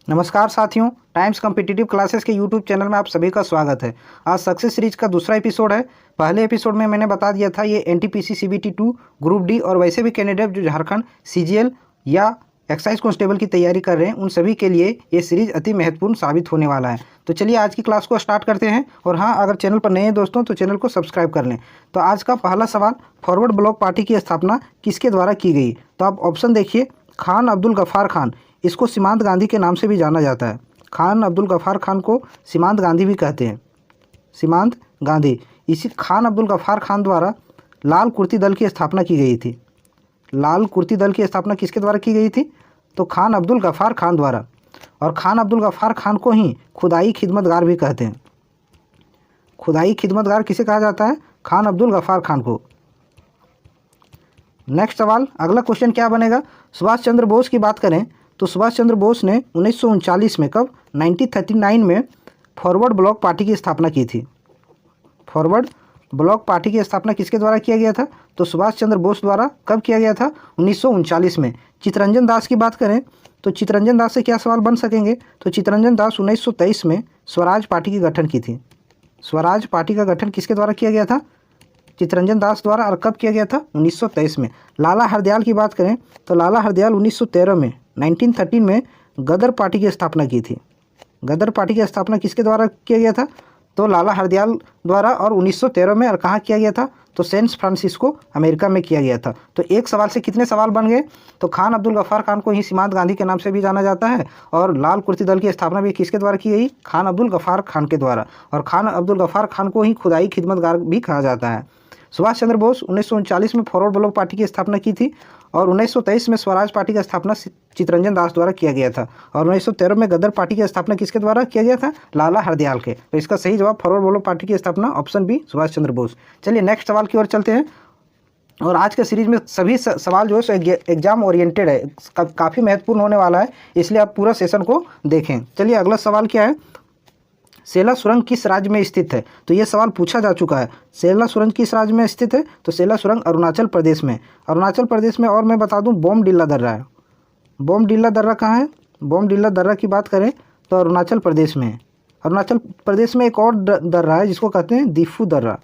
नमस्कार साथियों, times competitive classes के यूट्यूब चैनल में आप सभी का स्वागत है। आज सक्सेस सीरीज का दूसरा एपिसोड है। पहले एपिसोड में मैंने बता दिया था ये एनटीपीसी सीबीटी 2 ग्रुप डी और वैसे भी कैंडिडेट जो झारखंड सीजीएल या एक्साइज कांस्टेबल की तैयारी कर रहे हैं उन सभी के लिए ये सीरीज अति महत्वपूर्ण साबित होने वाला है। तो चलिए आज की क्लास को स्टार्ट करते हैं। और हाँ, अगर चैनल पर नए हैं दोस्तों तो चैनल को सब्सक्राइब कर लें। तो आज का पहला सवाल, फॉरवर्ड ब्लॉक पार्टी की स्थापना किसके द्वारा की गई? तो आप ऑप्शन देखिए, खान अब्दुल गफ्फार खान, इसको सीमांत गांधी के नाम से भी जाना जाता है। खान अब्दुल गफ्फार खान को सीमांत गांधी भी कहते हैं, सीमांत गांधी। इसी खान अब्दुल गफ्फार खान द्वारा लाल कुर्ती दल की स्थापना की गई थी। लाल कुर्ती दल की स्थापना किसके द्वारा की गई थी? तो खान अब्दुल गफ्फार खान द्वारा। और खान अब्दुल गफ्फार खान को ही खुदाई खिदमतगार भी कहते हैं। खुदाई खिदमतगार किसे कहा जाता है? खान अब्दुल गफ्फार खान को। नेक्स्ट सवाल, अगला क्वेश्चन क्या बनेगा? सुभाष चंद्र बोस की बात करें तो सुभाष चंद्र बोस ने 1939 में, कब? 1939 में फॉरवर्ड ब्लॉक पार्टी की स्थापना की थी। फॉरवर्ड ब्लॉक पार्टी की स्थापना किसके द्वारा किया गया था? तो सुभाष चंद्र बोस द्वारा। कब किया गया था? 1939 में। चित्तरंजन दास की बात करें तो चित्तरंजन दास से क्या सवाल बन सकेंगे? तो चित्तरंजन दास 1923 में स्वराज पार्टी की गठन की थी। स्वराज पार्टी का गठन किसके द्वारा किया गया था? चित्तरंजन दास द्वारा। और कब किया गया था? 1923 में। लाला हरदयाल की बात करें तो लाला हरदयाल 1913 में, 1913 में गदर पार्टी की स्थापना की थी। गदर पार्टी की स्थापना किसके द्वारा किया गया था? तो लाला हरदयाल द्वारा। और 1913 में। और कहाँ किया गया था? तो सैन फ्रांसिस्को, अमेरिका में किया गया था। तो एक सवाल से कितने सवाल बन गए? तो खान अब्दुल गफ्फार खान को ही सीमांत गांधी के नाम से भी जाना जाता है। और लाल कुर्ती दल की स्थापना भी किसके द्वारा की गई? खान अब्दुल गफ्फार खान के द्वारा। और खान अब्दुल गफ्फार खान को ही खुदाई खिदमतगार भी कहा जाता है। सुभाष चंद्र बोस 1939 में फॉरवर्ड ब्लॉक पार्टी की स्थापना की थी। और 1923 में स्वराज पार्टी का स्थापना चित्तरंजन दास द्वारा किया गया था। और 1913 में गदर पार्टी की स्थापना किसके द्वारा किया गया था? लाला हरदयाल के। तो इसका सही जवाब फॉरवर्ड ब्लॉक पार्टी की स्थापना, ऑप्शन बी, सुभाष चंद्र बोस। चलिए नेक्स्ट सवाल की ओर चलते हैं। और आज के सीरीज में सभी सवाल जो है सो एग्जाम ओरिएंटेड है, काफ़ी महत्वपूर्ण होने वाला है, इसलिए आप पूरा सेशन को देखें। चलिए अगला सवाल क्या है? सेला सुरंग किस राज्य में स्थित है? तो ये सवाल पूछा जा चुका है। सेला सुरंग किस राज्य में स्थित है? तो सेला सुरंग अरुणाचल प्रदेश में। अरुणाचल प्रदेश में। और मैं बता दूं, बोमडिल्ला दर्रा है। बोमडिल्ला दर्रा कहाँ है? बोमडिल्ला दर्रा की बात करें तो अरुणाचल प्रदेश में है। अरुणाचल प्रदेश में एक और दर्रा है जिसको कहते हैं दीफू दर्रा।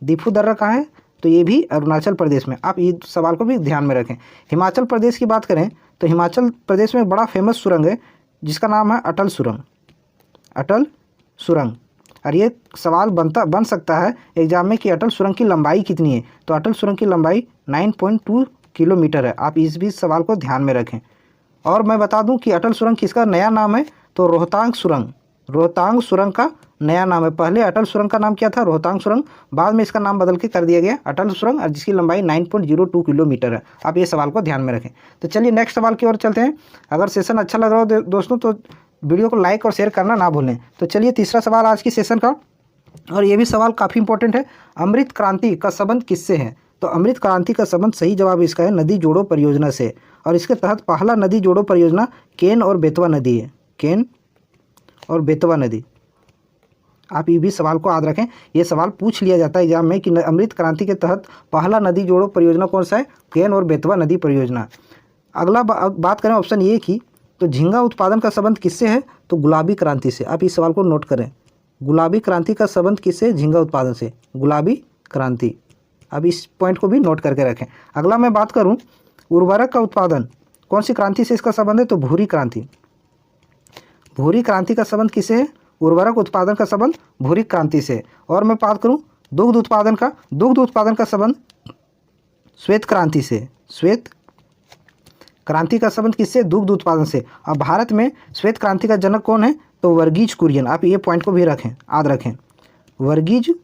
दीफू दर्रा कहाँ है? तो ये भी अरुणाचल प्रदेश में। आप ये सवाल को भी ध्यान में रखें। हिमाचल प्रदेश की बात करें तो हिमाचल प्रदेश में बड़ा फेमस सुरंग है जिसका नाम है अटल सुरंग। अटल सुरंग। और ये सवाल बन सकता है एग्जाम में कि अटल सुरंग की लंबाई कितनी है? तो अटल सुरंग की लंबाई 9.2 किलोमीटर है। आप इस भी सवाल को ध्यान में रखें। और मैं बता दूं कि अटल सुरंग किसका नया नाम है? तो रोहतांग सुरंग। रोहतांग सुरंग का नया नाम है। पहले अटल सुरंग का नाम क्या था? रोहतांग सुरंग। बाद में इसका नाम बदल के कर दिया गया अटल सुरंग, और जिसकी लंबाई 9.02 किलोमीटर है। आप ये सवाल को ध्यान में रखें। तो चलिए नेक्स्ट सवाल की ओर चलते हैं। अगर सेशन अच्छा लग रहा हो दोस्तों तो वीडियो को लाइक और शेयर करना ना भूलें। तो चलिए तीसरा सवाल आज की सेशन का, और ये भी सवाल काफ़ी इंपॉर्टेंट है। अमृत क्रांति का संबंध किससे है? तो अमृत क्रांति का संबंध, सही जवाब इसका है नदी जोड़ो परियोजना से। और इसके तहत पहला नदी जोड़ो परियोजना केन और बेतवा नदी है। केन और बेतवा नदी। आप ये भी सवाल को याद रखें, ये सवाल पूछ लिया जाता है एग्जाम में कि अमृत क्रांति के तहत पहला नदी जोड़ो परियोजना कौन सा है? केन और बेतवा नदी परियोजना। अगला बात करें ऑप्शन ए की, तो झींगा उत्पादन का संबंध किससे है? तो गुलाबी क्रांति से। आप इस सवाल को नोट करें। गुलाबी क्रांति का संबंध किससे? झींगा उत्पादन से। गुलाबी क्रांति। अब इस पॉइंट को भी नोट करके रखें। अगला मैं बात करूं, उर्वरक का उत्पादन कौन सी क्रांति से इसका संबंध है? तो भूरी क्रांति। भूरी क्रांति का संबंध किससे है? उर्वरक उत्पादन का संबंध भूरी क्रांति से। और मैं बात करूँ दुग्ध उत्पादन का, दुग्ध उत्पादन का संबंध श्वेत क्रांति से। श्वेत क्रांति का संबंध किससे? दुग्ध उत्पादन से। अब भारत में श्वेत क्रांति का जनक कौन है? तो वर्गीज कुरियन। आप ये पॉइंट को भी रखें, याद रखें। वर्गीज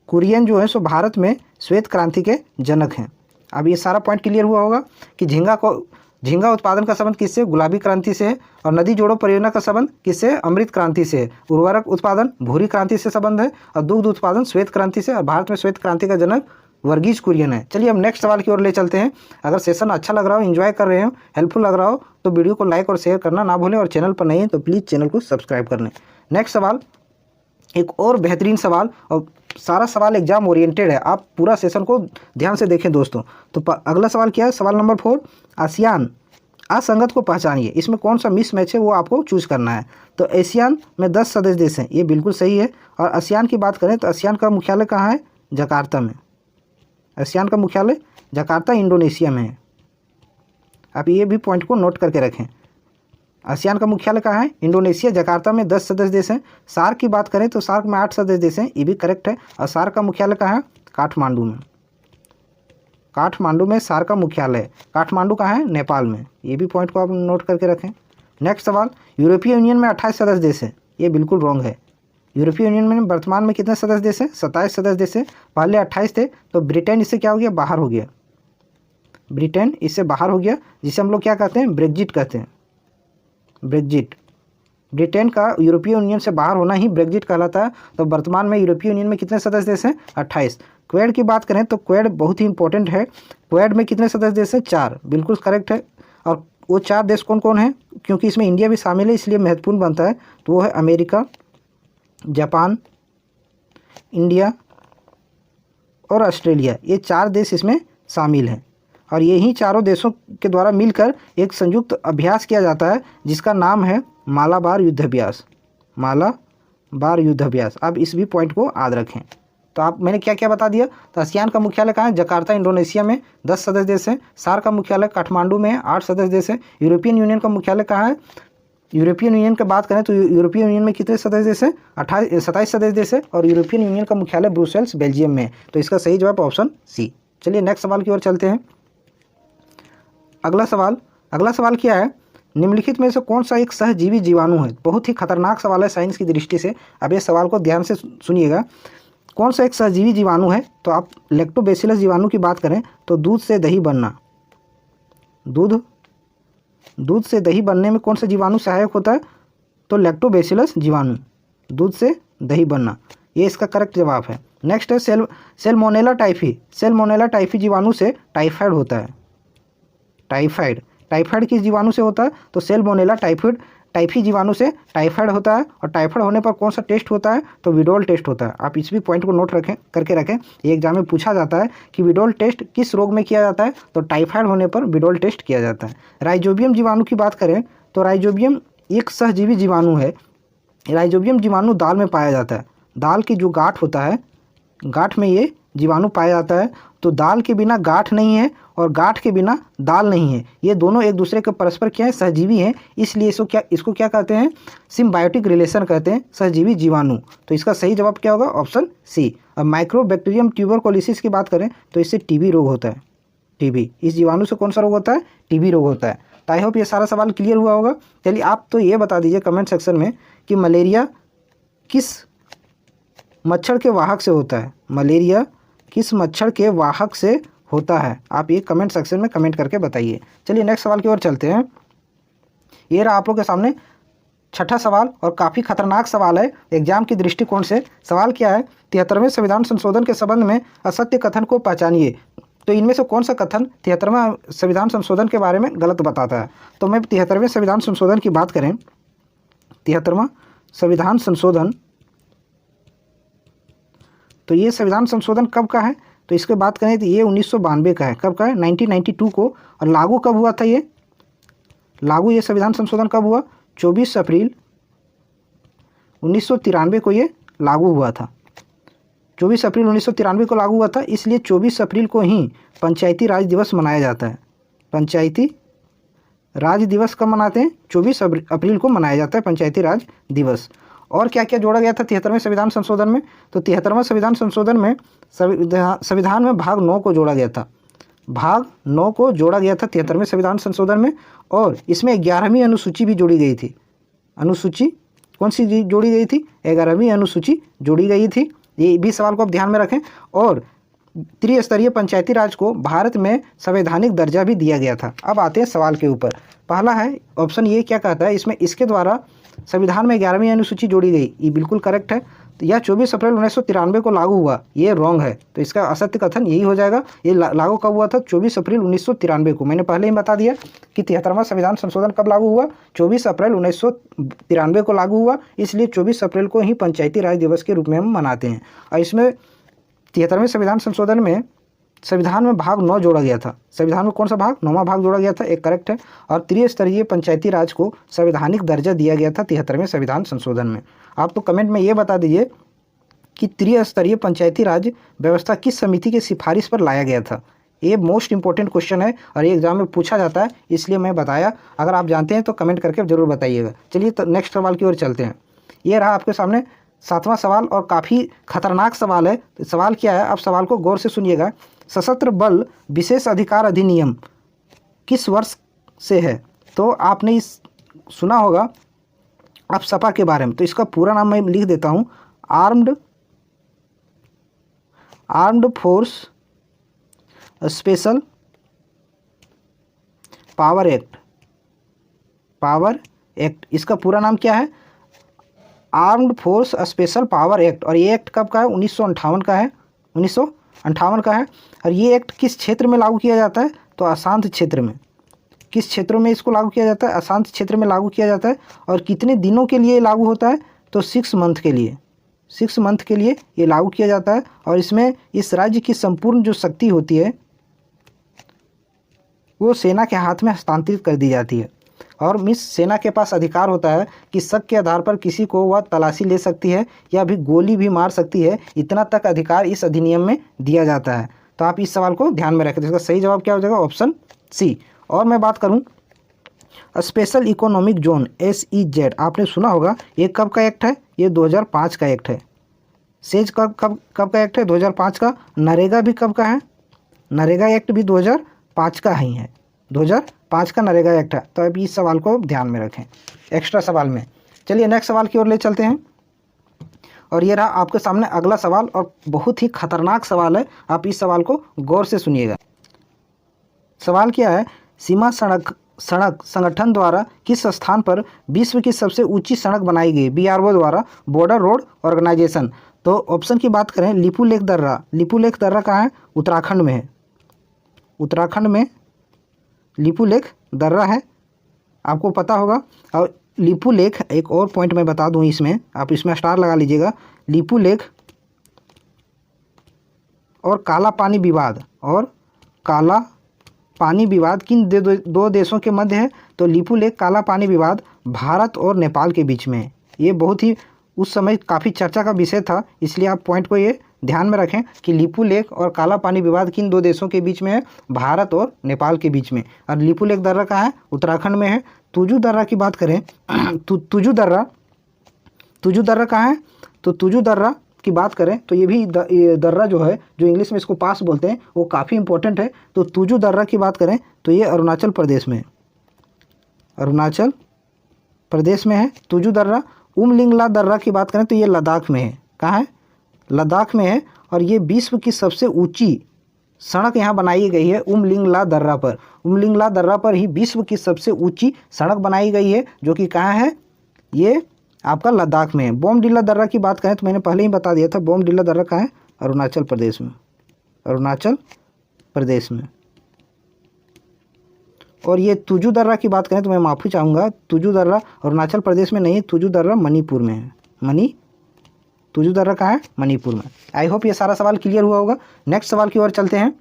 कुरियन जो है सो भारत में श्वेत क्रांति के जनक हैं। अब ये सारा पॉइंट क्लियर हुआ होगा कि झींगा उत्पादन का संबंध किससे? गुलाबी क्रांति से है। और नदी जोड़ो परियोजना का संबंध किससे? अमृत क्रांति से है। उर्वरक उत्पादन भूरी क्रांति से संबंध है। और दुग्ध उत्पादन श्वेत क्रांति से। और भारत में श्वेत क्रांति का जनक वर्गीज कुरियन है। चलिए हम नेक्स्ट सवाल की ओर ले चलते हैं। अगर सेशन अच्छा लग रहा हो, एंजॉय कर रहे हो, हेल्पफुल लग रहा हो तो वीडियो को लाइक और शेयर करना ना भूलें। और चैनल पर नए हैं तो प्लीज़ चैनल को सब्सक्राइब कर लें। नेक्स्ट सवाल एक और बेहतरीन सवाल, और सारा सवाल एग्जाम ओरिएंटेड है। आप पूरा सेशन को ध्यान से देखें दोस्तों। तो अगला सवाल क्या है? सवाल नंबर 4, असंगत को पहचानिए, इसमें कौन सा मिस मैच है वो आपको चूज करना है। तो एशियान में 10 सदस्य देश हैं, ये बिल्कुल सही है। और आसियान की बात करें तो आसियान का मुख्यालय कहाँ है? जकार्ता में। आसियान का मुख्यालय जकार्ता इंडोनेशिया में है। आप ये भी पॉइंट को नोट करके रखें। आसियान का मुख्यालय कहाँ है? इंडोनेशिया, जकार्ता में 10 सदस्य देश हैं। सार्क की बात करें तो सार्क में 8 सदस्य देश हैं, ये भी करेक्ट है। और सार्क का मुख्यालय कहाँ है? काठमांडू में। काठमांडू में सार्क का मुख्यालय है। काठमांडू कहाँ है? नेपाल में। ये भी पॉइंट को आप नोट करके रखें। नेक्स्ट सवाल, यूरोपीय यूनियन में 28 सदस्य देश हैं, ये बिल्कुल रॉन्ग है। यूरोपीय यूनियन में वर्तमान में कितने सदस्य देश हैं? 27 सदस्य देश हैं। पहले 28 थे, तो ब्रिटेन इससे क्या हो गया? बाहर हो गया। ब्रिटेन इससे बाहर हो गया, जिसे हम लोग क्या कहते हैं? ब्रेग्जिट कहते हैं। ब्रेग्जिट, ब्रिटेन का यूरोपीय यूनियन से बाहर होना ही ब्रेग्जिट कहलाता है। तो वर्तमान में यूरोपीय यूनियन में कितने सदस्य देश हैं? 28। क्वेड की बात करें तो क्वेड बहुत ही इंपॉर्टेंट है। क्वेड में कितने सदस्य देश हैं? 4, बिल्कुल करेक्ट है। और वो 4 देश कौन कौन है? क्योंकि इसमें इंडिया भी शामिल है इसलिए महत्वपूर्ण बनता है। तो वो है अमेरिका, जापान, इंडिया और ऑस्ट्रेलिया। ये 4 देश इसमें शामिल हैं। और यही चारों देशों के द्वारा मिलकर एक संयुक्त अभ्यास किया जाता है जिसका नाम है मालाबार युद्ध अभ्यास। मालाबार युद्ध अभ्यास। आप इस भी पॉइंट को याद रखें। तो आप मैंने क्या क्या बता दिया? तो आसियान का मुख्यालय कहाँ है? जकार्ता इंडोनेशिया में, 10 सदस्य देश हैं। सार्क का मुख्यालय काठमांडू में है, 8 सदस्य देश हैं। यूरोपियन यूनियन का मुख्यालय कहाँ है? यूरोपियन यूनियन की बात करें तो यूरोपियन यूनियन में कितने सदस्य देश हैं? 27 सदस्य देश है। और यूरोपियन यूनियन का मुख्यालय ब्रुसेल्स, बेल्जियम में है। तो इसका सही जवाब ऑप्शन सी। चलिए नेक्स्ट सवाल की ओर चलते हैं। अगला सवाल क्या है? निम्नलिखित में से कौन सा एक सहजीवी जीवाणु है? बहुत ही खतरनाक सवाल है साइंस की दृष्टि से। अब ये सवाल को ध्यान से सुनिएगा। कौन सा एक सहजीवी जीवाणु है? तो आप लैक्टोबैसिलस जीवाणु की बात करें तो दूध से दही बनना, दूध से दही बनने में कौन सा जीवाणु सहायक होता है? तो लैक्टोबैसिलस जीवाणु, दूध से दही बनना, ये इसका करेक्ट जवाब है। नेक्स्ट है सेल्मोनेला टाइफी। सेल्मोनेला टाइफी जीवाणु से टाइफाइड होता है। टाइफाइड किस जीवाणु से होता है? तो सेल्मोनेला टाइफी जीवाणु से टाइफाइड होता है। और टाइफाइड होने पर कौन सा टेस्ट होता है? तो विडोल टेस्ट होता है। आप इस भी पॉइंट को नोट करके रखें। ये एग्जाम में पूछा जाता है कि विडोल टेस्ट किस रोग में किया जाता है? तो टाइफाइड होने पर विडोल टेस्ट किया जाता है। राइजोबियम जीवाणु की बात करें तो राइजोबियम एक सहजीवी जीवाणु है। राइजोबियम जीवाणु दाल में पाया जाता है। दाल की जो गांठ होता है, गांठ में ये जीवाणु पाया जाता है। तो दाल के बिना गांठ नहीं है और गांठ के बिना दाल नहीं है। ये दोनों एक दूसरे के परस्पर क्या है? सहजीवी हैं। इसलिए इसको क्या कहते हैं? सिम्बायोटिक रिलेशन कहते हैं, सहजीवी जीवाणु। तो इसका सही जवाब क्या होगा? Option C. अब माइक्रोबैक्टीरियम ट्यूबरकुलोसिस की बात करें तो इससे टीबी रोग होता है। टीबी, इस जीवाणु से कौन सा रोग होता है? टीबी रोग होता है। तो आई होप ये सारा सवाल क्लियर हुआ होगा। चलिए आप तो ये बता दीजिए कमेंट सेक्शन में कि मलेरिया किस मच्छर के वाहक से होता है? मलेरिया किस मच्छर के वाहक से होता है? आप ये कमेंट सेक्शन में कमेंट करके बताइए। चलिए नेक्स्ट सवाल की ओर चलते हैं। ये रहा आप लोग के सामने छठा सवाल और काफ़ी खतरनाक सवाल है एग्जाम की दृष्टिकोण से। सवाल क्या है? 73वें संविधान संशोधन के संबंध में असत्य कथन को पहचानिए। तो इनमें से कौन सा कथन 73वें संविधान संशोधन के बारे में गलत बताता है? तो मैं 73वें संविधान संशोधन की बात करें, 73वां संविधान संशोधन, तो ये संविधान संशोधन कब का है? तो इसके बात करें तो ये 1992 का है। कब का है? 1992 को। और लागू कब हुआ था? ये संविधान संशोधन कब हुआ? 24 अप्रैल 1993 को ये लागू हुआ था। 24 अप्रैल 1993 को लागू हुआ था। इसलिए 24 अप्रैल को ही पंचायती राज दिवस मनाया जाता है। पंचायती राज दिवस कब मनाते हैं? 24 अप्रैल को मनाया जाता है पंचायती राज दिवस। और क्या क्या जोड़ा गया था 73वें संविधान संशोधन में? तो 73वें संविधान संशोधन में संविधान में भाग 9 को जोड़ा गया था। भाग 9 को जोड़ा गया था 73वें संविधान संशोधन में। और इसमें 11वीं अनुसूची भी जोड़ी गई थी। अनुसूची कौन सी जोड़ी गई थी? 11वीं अनुसूची जोड़ी गई थी। ये भी सवाल को आप ध्यान में रखें। और त्रिस्तरीय पंचायती राज को भारत में संवैधानिक दर्जा भी दिया गया था। अब आते हैं सवाल के ऊपर। पहला है ऑप्शन ये क्या कहता है? इसमें इसके द्वारा संविधान में 11वीं अनुसूची जोड़ी गई, ये बिल्कुल करेक्ट है। तो यह 24 अप्रैल 1993 को लागू हुआ, ये रॉन्ग है। तो इसका असत्य कथन यही हो जाएगा। ये लागू कब हुआ था? 24 अप्रैल 1993 को। मैंने पहले ही बता दिया कि 73वां संविधान संशोधन कब लागू हुआ? 24 अप्रैल 1993 को लागू हुआ। इसलिए 24 अप्रैल को ही पंचायती राज दिवस के रूप में हम मनाते हैं। और इसमें 73वें संविधान संशोधन में संविधान में भाग 9 जोड़ा गया था। संविधान में कौन सा भाग? 9वां भाग जोड़ा गया था, एक करेक्ट है। और त्रिस्तरीय पंचायती राज को संवैधानिक दर्जा दिया गया था 73वें संविधान संशोधन में। आप तो कमेंट में ये बता दीजिए कि त्रिस्तरीय पंचायती राज व्यवस्था किस समिति की सिफारिश पर लाया गया था। ये मोस्ट इंपॉर्टेंट क्वेश्चन है और ये एग्जाम में पूछा जाता है, इसलिए मैं बताया। अगर आप जानते हैं तो कमेंट करके ज़रूर बताइएगा। चलिए तो नेक्स्ट सवाल की ओर चलते हैं। ये रहा आपके सामने 7वां सवाल और काफ़ी खतरनाक सवाल है। तो सवाल क्या है, आप सवाल को गौर से सुनिएगा। सशस्त्र बल विशेष अधिकार अधिनियम किस वर्ष से है? तो आपने इस सुना होगा आप सपा के बारे में, तो इसका पूरा नाम मैं लिख देता हूँ, armed force special power act. इसका पूरा नाम क्या है? Armed force special power act. और ये एक्ट कब का है? 1958 का है, 1958 का है। और ये एक्ट किस क्षेत्र में लागू किया जाता है? तो अशांत क्षेत्र में। किस क्षेत्रों में इसको लागू किया जाता है? अशांत क्षेत्र में लागू किया जाता है। और कितने दिनों के लिए लागू होता है? तो 6 मंथ के लिए, 6 मंथ के लिए ये लागू किया जाता है। और इसमें इस राज्य की संपूर्ण जो शक्ति होती है वो सेना के हाथ में हस्तांतरित कर दी जाती है। और मिस सेना के पास अधिकार होता है कि शक के आधार पर किसी को वह तलाशी ले सकती है या भी गोली भी मार सकती है। इतना तक अधिकार इस अधिनियम में दिया जाता है। तो आप इस सवाल को ध्यान में रखें। इसका सही जवाब क्या हो जाएगा? Option C. और मैं बात करूं स्पेशल इकोनॉमिक जोन SEZ, आपने सुना होगा, ये कब का एक्ट है? ये 2005 का एक्ट है। सेज कब का एक्ट है? 2005 का। नरेगा भी कब का है? नरेगा एक्ट भी 2005 का ही है, 2005 का नरेगा एक्ट है। तो अब इस सवाल को ध्यान में रखें एक्स्ट्रा सवाल में। चलिए नेक्स्ट सवाल की ओर ले चलते हैं। और ये रहा आपके सामने अगला सवाल और बहुत ही खतरनाक सवाल है। आप इस सवाल को गौर से सुनिएगा। सवाल क्या है? सीमा सड़क संगठन द्वारा किस स्थान पर विश्व की सबसे ऊंची सड़क बनाई गई? BRO द्वारा, बॉर्डर रोड ऑर्गेनाइजेशन। तो ऑप्शन की बात करें, लिपुलेख दर्रा। लिपुलेख दर्रा कहाँ है? उत्तराखंड में है। उत्तराखंड में लिपुलेख दर्रा है, आपको पता होगा। और लिपुलेख, एक और पॉइंट मैं बता दूं इसमें, आप इसमें स्टार लगा लीजिएगा। लिपुलेख और काला पानी विवाद किन दो देशों के मध्य है? तो लिपुलेख काला पानी विवाद भारत और नेपाल के बीच में है। ये बहुत ही उस समय काफ़ी चर्चा का विषय था, इसलिए आप पॉइंट को ये ध्यान में रखें कि लिपुलेख और काला पानी विवाद किन 2 देशों के बीच में है? भारत और नेपाल के बीच में। और लिपुलेख दर्रा कहाँ है? उत्तराखंड में है। तुजू दर्रा की बात करें, तुजू दर्रा कहाँ है? तो तुजू दर्रा की बात करें तो ये भी दर्रा जो है, जो इंग्लिश में इसको पास बोलते हैं, वो काफ़ी इंपॉर्टेंट है। तो तुजू दर्रा की बात करें तो ये अरुणाचल प्रदेश में है तुजू दर्रा। उमलिंगला दर्रा की बात करें तो ये लद्दाख में है। कहाँ है? लद्दाख में है। और ये विश्व की सबसे ऊंची सड़क यहाँ बनाई गई है उमलिंगला दर्रा पर। उमलिंगला दर्रा पर ही विश्व की सबसे ऊंची सड़क बनाई गई है, जो कि कहाँ है? ये आपका लद्दाख में है। बोमडिला दर्रा की बात करें तो मैंने पहले ही बता दिया था, बोमडिला दर्रा कहाँ है? अरुणाचल प्रदेश में। और ये तुजू दर्रा की बात करें तो मैं माफ़ी चाहूँगा, तुजू दर्रा अरुणाचल प्रदेश में नहीं, तुजू दर्रा मणिपुर में है। तुजू दर्रा कहाँ है? मणिपुर में। आई होप ये सारा सवाल क्लियर हुआ होगा। नेक्स्ट सवाल की ओर चलते हैं।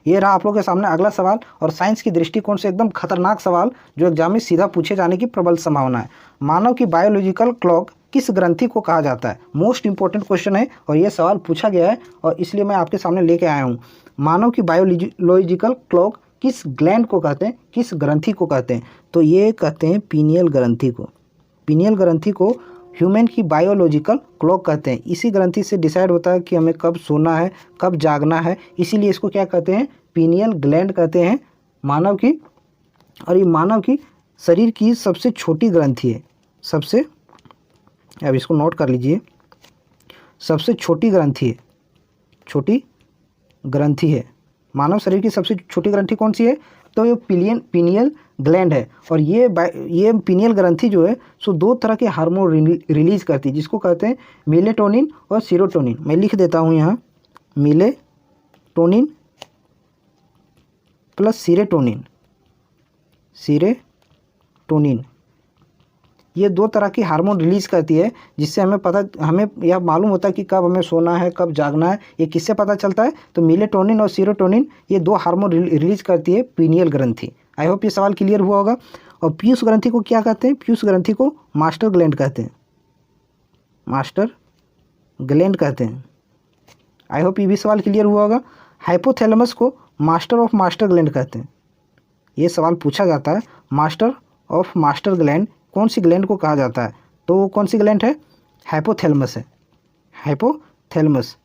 ये रहा आप लोगों के सामने अगला सवाल और साइंस की दृष्टिकोण से एकदम खतरनाक सवाल, जो एग्जाम में सीधा पूछे जाने की प्रबल संभावना है। मानव की बायोलॉजिकल क्लॉक किस ग्रंथि को कहा जाता है? मोस्ट इंपॉर्टेंट क्वेश्चन है और ये सवाल पूछा गया है और इसलिए मैं आपके सामने लेके आया हूँ। मानव की बायोलॉजिकल क्लॉक किस ग्लैंड को कहते हैं, किस ग्रंथि को कहते हैं? तो ये कहते हैं पीनियल ग्रंथि को। पीनियल ग्रंथि को ह्यूमन की बायोलॉजिकल क्लॉक कहते हैं। इसी ग्रंथि से डिसाइड होता है कि हमें कब सोना है, कब जागना है, इसीलिए इसको क्या कहते हैं? पीनियल ग्लैंड कहते हैं मानव की। और ये मानव की शरीर की सबसे छोटी ग्रंथि है। अब इसको नोट कर लीजिए, सबसे छोटी ग्रंथि है मानव शरीर की सबसे छोटी ग्रंथि कौन सी है? तो ये पीनियल ग्लैंड है। और ये पीनियल ग्रंथि जो है सो 2 तरह के हार्मोन रिलीज करती है, जिसको कहते हैं मेलेटोनिन और सीरोटोनिन। मैं लिख देता हूँ यहाँ, मेलेटोनिन प्लस सीरोटोनिन। ये 2 तरह की हार्मोन रिलीज़ करती है, जिससे हमें यह मालूम होता है कि कब हमें सोना है, कब जागना है। ये किससे पता चलता है? तो मेलेटोनिन और सेरोटोनिन, ये 2 हार्मोन रिलीज़ करती है पीनियल ग्रंथि। आई होप ये सवाल क्लियर हुआ होगा। और पीयूष ग्रंथि को क्या कहते हैं? पीयूष ग्रंथि को मास्टर ग्लैंड कहते हैं, मास्टर ग्लैंड कहते हैं। आई होप ये भी सवाल क्लियर हुआ होगा। हाइपोथैलेमस को मास्टर ऑफ मास्टर ग्लैंड कहते हैं। ये सवाल पूछा जाता है, मास्टर ऑफ मास्टर ग्लैंड कौन सी ग्लैंड को कहा जाता है? तो वो कौन सी ग्लैंड है? हाइपोथैलेमस है, हाइपोथैलेमस।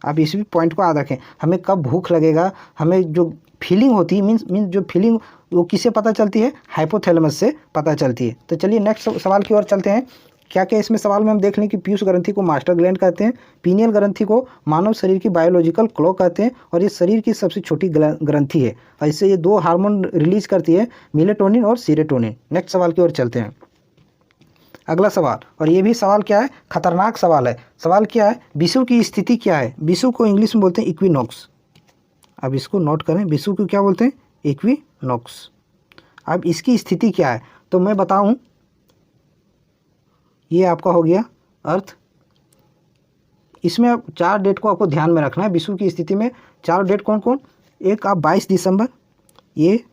आप इस भी पॉइंट को याद रखें। हमें कब भूख लगेगा, हमें जो फीलिंग होती है, मीन्स जो फीलिंग, वो किससे पता चलती है? हाइपोथैलेमस से पता चलती है। तो चलिए नेक्स्ट सवाल की ओर चलते हैं। क्या क्या इसमें सवाल में हम देख लें कि पीयूष ग्रंथि को मास्टर ग्लैंड कहते हैं, पीनियल ग्रंथि को मानव शरीर की बायोलॉजिकल क्लॉक कहते हैं, और ये शरीर की सबसे छोटी ग्रंथि है। और इससे ये 2 हार्मोन रिलीज करती है, मेलेटोनिन और सेरोटोनिन। नेक्स्ट सवाल की ओर चलते हैं। अगला सवाल, और ये भी सवाल क्या है? खतरनाक सवाल है। सवाल क्या है? विषुव की स्थिति क्या है? विषुव को इंग्लिश में बोलते हैं इक्विनॉक्स। अब इसको नोट करें, विषुव को क्या बोलते हैं? इक्विनॉक्स। अब इसकी स्थिति क्या है? तो मैं बताऊं, ये आपका हो गया अर्थ। इसमें अब 4 डेट को आपको ध्यान में रखना है। विषुव की स्थिति में 4 डेट कौन कौन? एक आप 22 दिसंबर, ये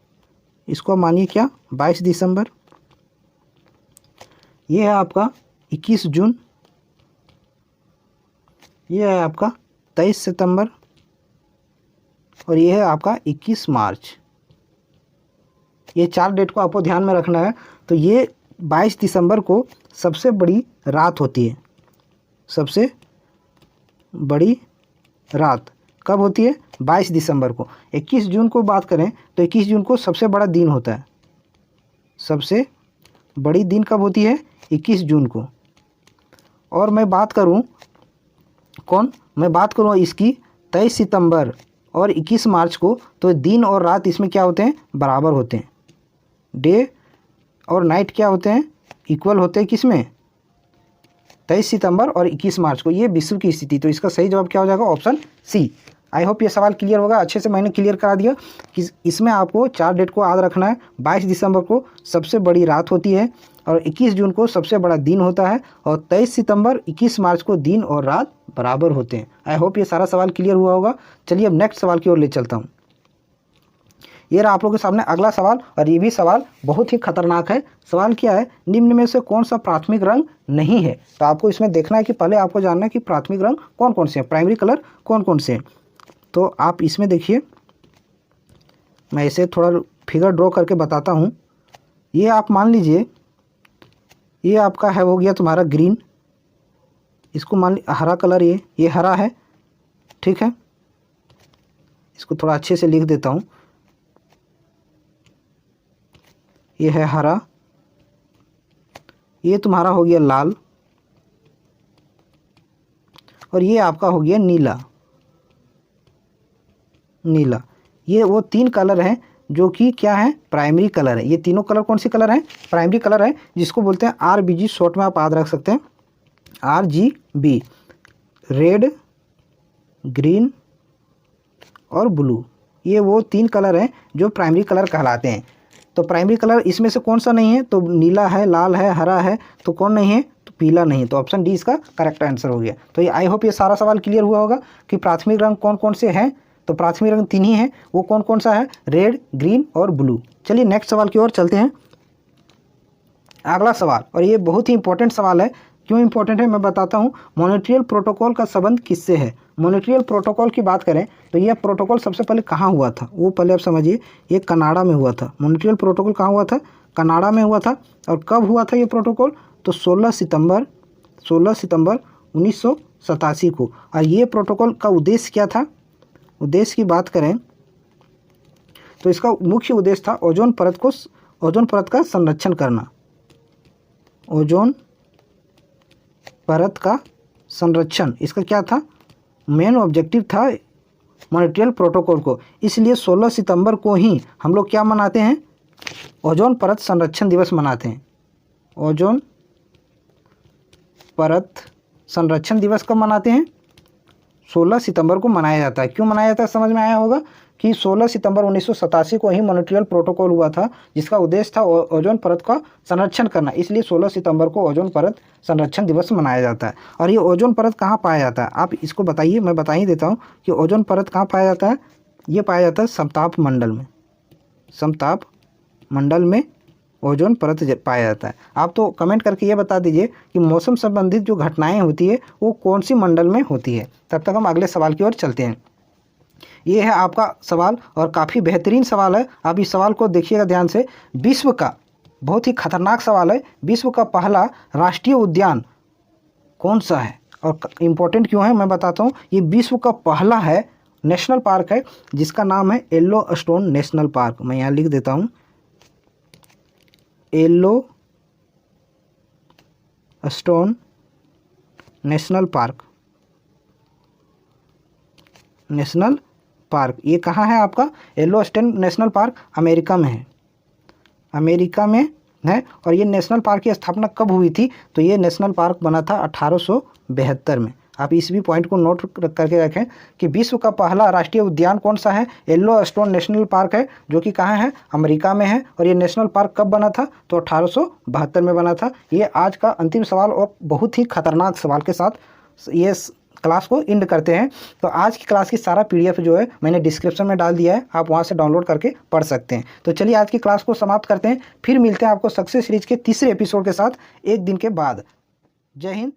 इसको मानिए क्या, 22 दिसंबर। ये है आपका 21 जून, ये है आपका 23 सितंबर, और ये है आपका 21 मार्च। ये 4 डेट को आपको ध्यान में रखना है। तो ये 22 दिसंबर को सबसे बड़ी रात होती है। सबसे बड़ी रात कब होती है? 22 दिसंबर को। 21 जून को बात करें तो 21 जून को सबसे बड़ा दिन होता है। सबसे बड़ी दिन कब होती है? 21 जून को। और मैं बात करूं इसकी 23 सितंबर और 21 मार्च को, तो दिन और रात इसमें क्या होते हैं? बराबर होते हैं। डे और नाइट क्या होते हैं? इक्वल होते हैं। किसमें? 23 सितंबर और 21 मार्च को। ये विषुव की स्थिति। तो इसका सही जवाब क्या हो जाएगा? Option C. आई होप ये सवाल क्लियर होगा। अच्छे से मैंने क्लियर करा दिया कि इसमें आपको 4 डेट को याद रखना है। 22 दिसंबर को सबसे बड़ी रात होती है, और 21 जून को सबसे बड़ा दिन होता है, और 23 सितंबर 21 मार्च को दिन और रात बराबर होते हैं। आई होप ये सारा सवाल क्लियर हुआ होगा। चलिए अब नेक्स्ट सवाल की ओर ले चलता हूँ। ये रहा आप लोगों के सामने अगला सवाल, और ये भी सवाल बहुत ही खतरनाक है। सवाल क्या है? निम्न में से कौन सा प्राथमिक रंग नहीं है? तो आपको इसमें देखना है कि पहले आपको जानना है कि प्राथमिक रंग कौन कौन से हैं, प्राइमरी कलर कौन कौन से हैं। तो आप इसमें देखिए, मैं इसे थोड़ा फिगर ड्रॉ करके बताता हूँ। ये आप मान लीजिए, ये आपका है, हो गया तुम्हारा ग्रीन। इसको मान लीजिए हरा कलर, ये हरा है, ठीक है। इसको थोड़ा अच्छे से लिख देता हूँ। ये है हरा, ये तुम्हारा हो गया लाल, और ये आपका हो गया नीला। नीला, ये वो 3 कलर हैं जो कि क्या है? प्राइमरी कलर है। ये तीनों कलर कौन से कलर हैं? प्राइमरी कलर है, जिसको बोलते हैं RBG। शॉर्ट में आप याद रख सकते हैं RGB। रेड, ग्रीन और ब्लू, ये वो 3 कलर हैं जो प्राइमरी कलर कहलाते हैं। तो प्राइमरी कलर इसमें से कौन सा नहीं है? तो नीला है, लाल है, हरा है, तो कौन नहीं है? तो पीला नहीं। तो ऑप्शन डी इसका करेक्ट आंसर हो गया। तो ये आई होप ये सारा सवाल क्लियर हुआ होगा कि प्राथमिक रंग कौन कौन से हैं। तो प्राथमिक रंग 3 ही हैं। वो कौन कौन सा है? रेड, ग्रीन और ब्लू। चलिए नेक्स्ट सवाल की ओर चलते हैं। अगला सवाल, और ये बहुत ही इंपॉर्टेंट सवाल है। क्यों इंपॉर्टेंट है मैं बताता हूँ। मॉन्ट्रियल प्रोटोकॉल का संबंध किससे है? मॉन्ट्रियल प्रोटोकॉल की बात करें तो यह प्रोटोकॉल सबसे पहले कहाँ हुआ था? वो पहले आप समझिए। ये कनाडा में हुआ था। मॉन्ट्रियल प्रोटोकॉल कहाँ हुआ था? कनाडा में हुआ था। और कब हुआ था ये प्रोटोकॉल? तो 16 सितंबर 1987 को। और ये प्रोटोकॉल का उद्देश्य क्या था? उद्देश्य की बात करें तो इसका मुख्य उद्देश्य था ओजोन परत का संरक्षण करना। ओजोन परत का संरक्षण, इसका क्या था? मेन ऑब्जेक्टिव था मॉन्ट्रियल प्रोटोकॉल को। इसलिए 16 सितंबर को ही हम लोग क्या मनाते हैं? ओजोन परत संरक्षण दिवस मनाते हैं। ओजोन परत संरक्षण दिवस कब मनाते हैं? 16 सितंबर को मनाया जाता है। क्यों मनाया जाता है समझ में आया होगा कि 16 सितंबर 1987 को ही मॉन्ट्रियल प्रोटोकॉल हुआ था, जिसका उद्देश्य था ओजोन परत का संरक्षण करना। इसलिए 16 सितंबर को ओजोन परत संरक्षण दिवस मनाया जाता है। और ये ओजोन परत कहाँ पाया जाता है, आप इसको बताइए, मैं बता ही देता हूँ कि ओजोन परत कहाँ पाया जाता है। ये पाया जाता है समताप मंडल में। समताप मंडल में ओजोन परत पाया जाता है। आप तो कमेंट करके ये बता दीजिए कि मौसम संबंधित जो घटनाएं होती है वो कौन सी मंडल में होती है। तब तक हम अगले सवाल की ओर चलते हैं। ये है आपका सवाल और काफ़ी बेहतरीन सवाल है, आप इस सवाल को देखिएगा ध्यान से। विश्व का बहुत ही खतरनाक सवाल है, विश्व का पहला राष्ट्रीय उद्यान कौन सा है और इम्पोर्टेंट क्यों है मैं बताता हूँ। ये विश्व का पहला है नेशनल पार्क है जिसका नाम है येलोस्टोन नेशनल पार्क। मैं यहाँ लिख देता हूँ, Yellowstone national park. National park ये कहाँ है आपका, येलोस्टोन नेशनल पार्क अमेरिका में है, अमेरिका में है। और ये नेशनल पार्क की स्थापना कब हुई थी, तो ये नेशनल पार्क बना था 1872 में। आप इस भी पॉइंट को नोट करके रखें कि विश्व का पहला राष्ट्रीय उद्यान कौन सा है, येलोस्टोन नेशनल पार्क है, जो कि कहाँ है, अमेरिका में है। और ये नेशनल पार्क कब बना था, तो 1872 में बना था। ये आज का अंतिम सवाल और बहुत ही खतरनाक सवाल के साथ ये क्लास को एंड करते हैं। तो आज की क्लास की सारा PDF जो है मैंने डिस्क्रिप्शन में डाल दिया है, आप वहां से डाउनलोड करके पढ़ सकते हैं। तो चलिए आज की क्लास को समाप्त करते हैं, फिर मिलते हैं आपको सक्सेस सीरीज के तीसरे एपिसोड के साथ एक दिन के बाद। जय हिंद,